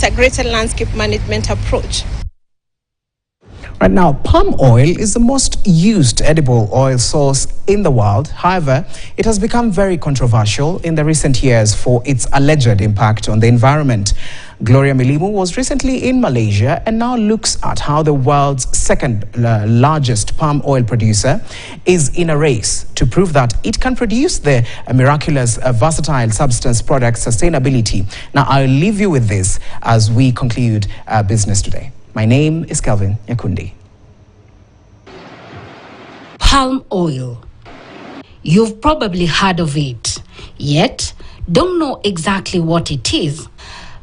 integrated landscape management approach. Right now, palm oil is the most used edible oil source in the world. However, it has become very controversial in the recent years for its alleged impact on the environment. Gloria Milimu was recently in Malaysia and now looks at how the world's second largest palm oil producer is in a race to prove that it can produce the miraculous versatile substance product sustainability. Now, I'll leave you with this as we conclude business today. My name is Kelvin Nyakundi. Palm oil. You've probably heard of it, yet don't know exactly what it is.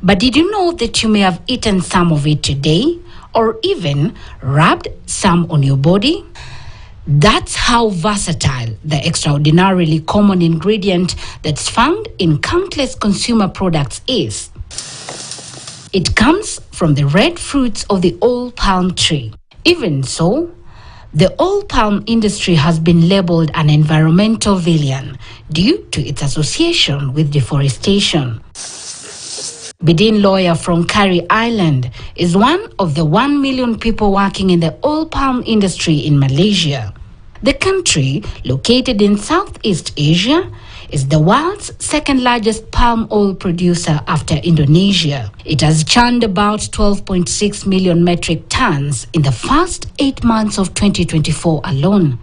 But did you know that you may have eaten some of it today or even rubbed some on your body? That's how versatile the extraordinarily common ingredient that's found in countless consumer products is. It comes from the red fruits of the oil palm tree. Even so, the oil palm industry has been labeled an environmental villain due to its association with deforestation. Bidin Lawyer from Curry Island is one of the 1 million people working in the oil palm industry in Malaysia. The country, located in Southeast Asia, is the world's second largest palm oil producer after Indonesia. It has churned about 12.6 million metric tons in the first 8 months of 2024 alone.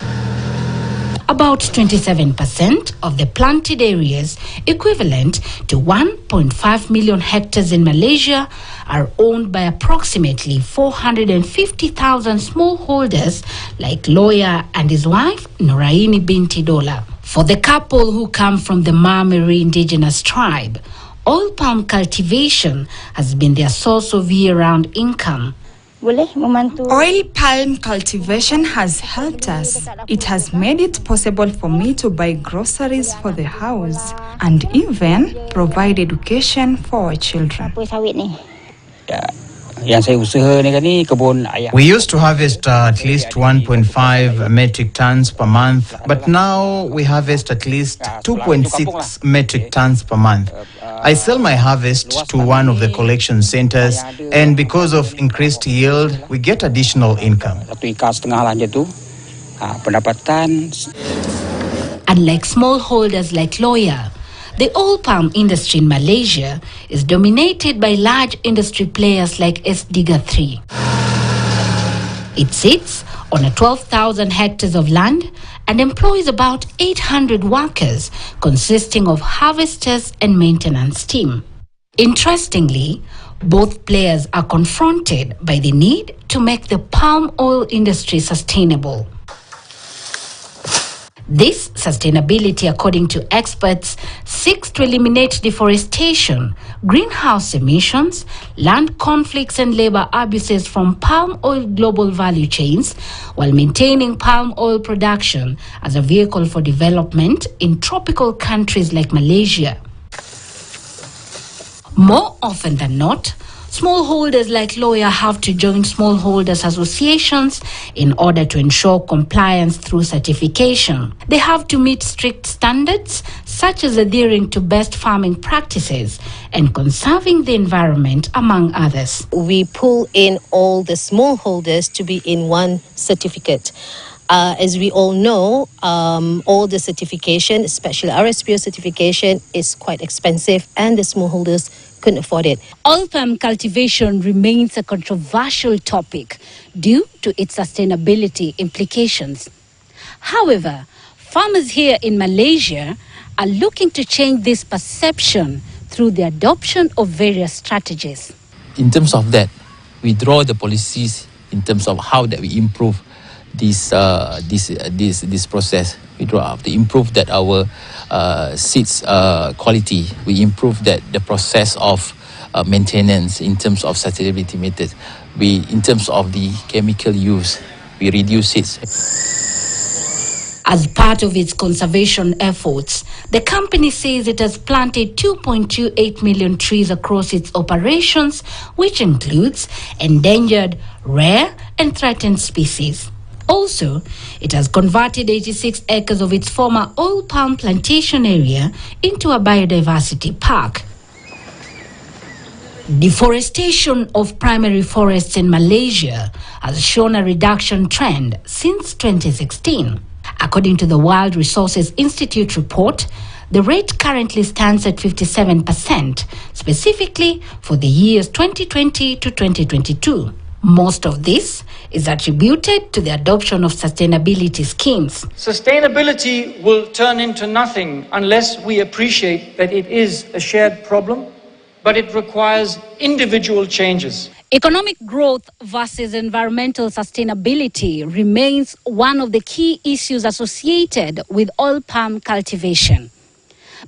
About 27% of the planted areas, equivalent to 1.5 million hectares in Malaysia, are owned by approximately 450,000 smallholders like Lawyer and his wife, Noraini Binti Dola. For the couple who come from the Mameri indigenous tribe, oil palm cultivation has been their source of year-round income. Oil palm cultivation has helped us. It has made it possible for me to buy groceries for the house and even provide education for our children. We used to harvest at least 1.5 metric tons per month, but now we harvest at least 2.6 metric tons per month. I sell my harvest to one of the collection centers, and because of increased yield, we get additional income. Unlike smallholders like Lawyer, the oil palm industry in Malaysia is dominated by large industry players like Diga3. It sits on a 12,000 hectares of land and employs about 800 workers, consisting of harvesters and maintenance team. Interestingly, both players are confronted by the need to make the palm oil industry sustainable. This sustainability, according to experts, seeks to eliminate deforestation, greenhouse emissions, land conflicts and labor abuses from palm oil global value chains, while maintaining palm oil production as a vehicle for development in tropical countries like Malaysia. More often than not, smallholders like Lawyer have to join smallholders associations in order to ensure compliance through certification. They have to meet strict standards, such as adhering to best farming practices and conserving the environment, among others. We pull in all the smallholders to be in one certificate. As we all know, all the certification, especially RSPO certification, is quite expensive, and the smallholders couldn't afford it. Oil palm cultivation remains a controversial topic due to its sustainability implications. However, farmers here in Malaysia are looking to change this perception through the adoption of various strategies. In terms of that, we draw the policies in terms of how that we improve this process. We draw up to improve that our seeds quality. We improve that the process of maintenance in terms of sustainability methods. In terms of the chemical use, we reduce it. As part of its conservation efforts, the company says it has planted 2.28 million trees across its operations, which includes endangered, rare, and threatened species. Also, it has converted 86 acres of its former oil palm plantation area into a biodiversity park. Deforestation of primary forests in Malaysia has shown a reduction trend since 2016. According to the World Resources Institute report, the rate currently stands at 57%, specifically for the years 2020 to 2022. Most of this is attributed to the adoption of sustainability schemes. Sustainability will turn into nothing unless we appreciate that it is a shared problem, but it requires individual changes. Economic growth versus environmental sustainability remains one of the key issues associated with oil palm cultivation.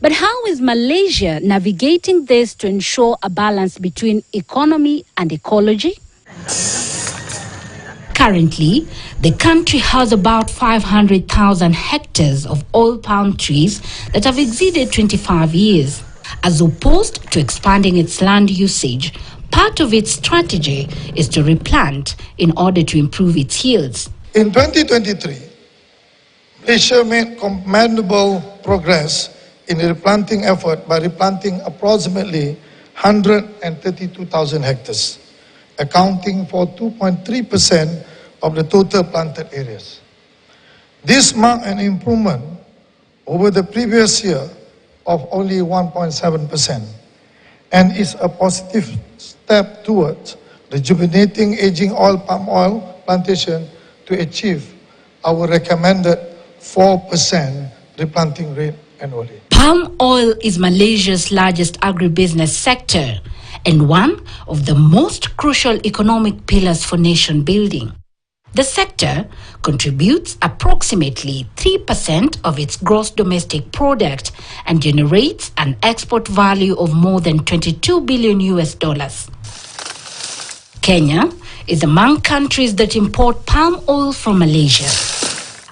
But how is Malaysia navigating this to ensure a balance between economy and ecology? Currently, the country has about 500,000 hectares of oil palm trees that have exceeded 25 years. As opposed to expanding its land usage, part of its strategy is to replant in order to improve its yields. In 2023, Malaysia made commendable progress in the replanting effort by replanting approximately 132,000 hectares, accounting for 2.3% of the total planted areas. This marked an improvement over the previous year of only 1.7% and is a positive step towards rejuvenating aging palm oil plantation to achieve our recommended 4% replanting rate annually. Palm oil is Malaysia's largest agribusiness sector and one of the most crucial economic pillars for nation building. The sector contributes approximately 3% of its gross domestic product and generates an export value of more than $22 billion. Kenya is among countries that import palm oil from Malaysia.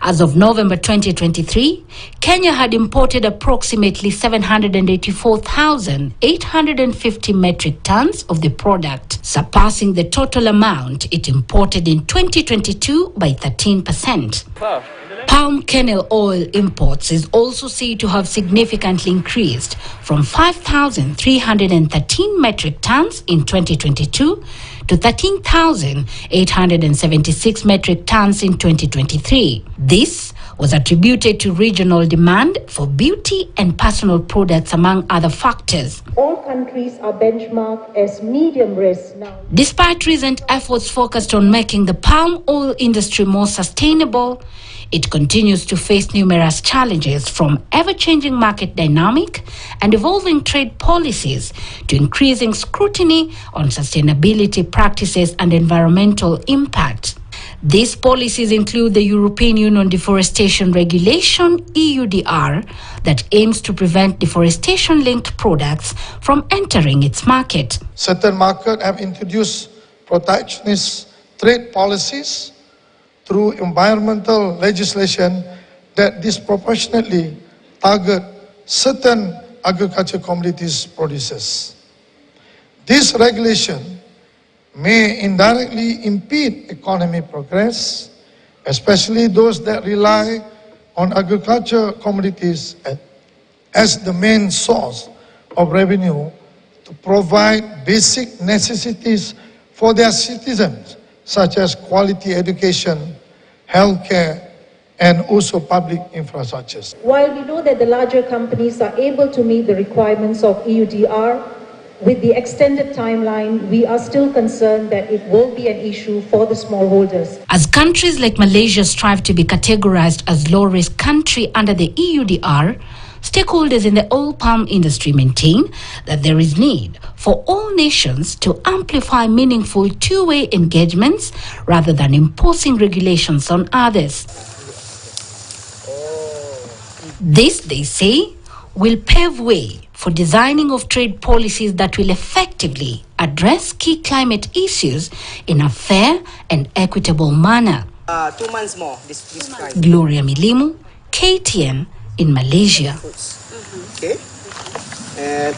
As of November 2023, Kenya had imported approximately 784,850 metric tons of the product, surpassing the total amount it imported in 2022 by 13%. Palm kernel oil imports is also said to have significantly increased from 5,313 metric tons in 2022 to 13,876 metric tons in 2023. This was attributed to regional demand for beauty and personal products, among other factors. All countries are benchmarked as medium risk now. Despite recent efforts focused on making the palm oil industry more sustainable, it continues to face numerous challenges, from ever-changing market dynamic and evolving trade policies to increasing scrutiny on sustainability practices and environmental impact. These policies include the European Union Deforestation Regulation (EUDR) that aims to prevent deforestation-linked products from entering its market. Certain markets have introduced protectionist trade policies through environmental legislation that disproportionately target certain agriculture commodities producers. This regulation may indirectly impede economic progress, especially those that rely on agriculture commodities as the main source of revenue to provide basic necessities for their citizens, such as quality education, healthcare, and also public infrastructures. While we know that the larger companies are able to meet the requirements of EUDR, with the extended timeline, we are still concerned that it will be an issue for the smallholders. As countries like Malaysia strive to be categorized as low-risk country under the EUDR, stakeholders in the oil palm industry maintain that there is need for all nations to amplify meaningful two-way engagements rather than imposing regulations on others. This, they say, will pave way for designing of trade policies that will effectively address key climate issues in a fair and equitable manner. 2 months more, this price. Gloria Milimu, KTN in Malaysia. Okay. And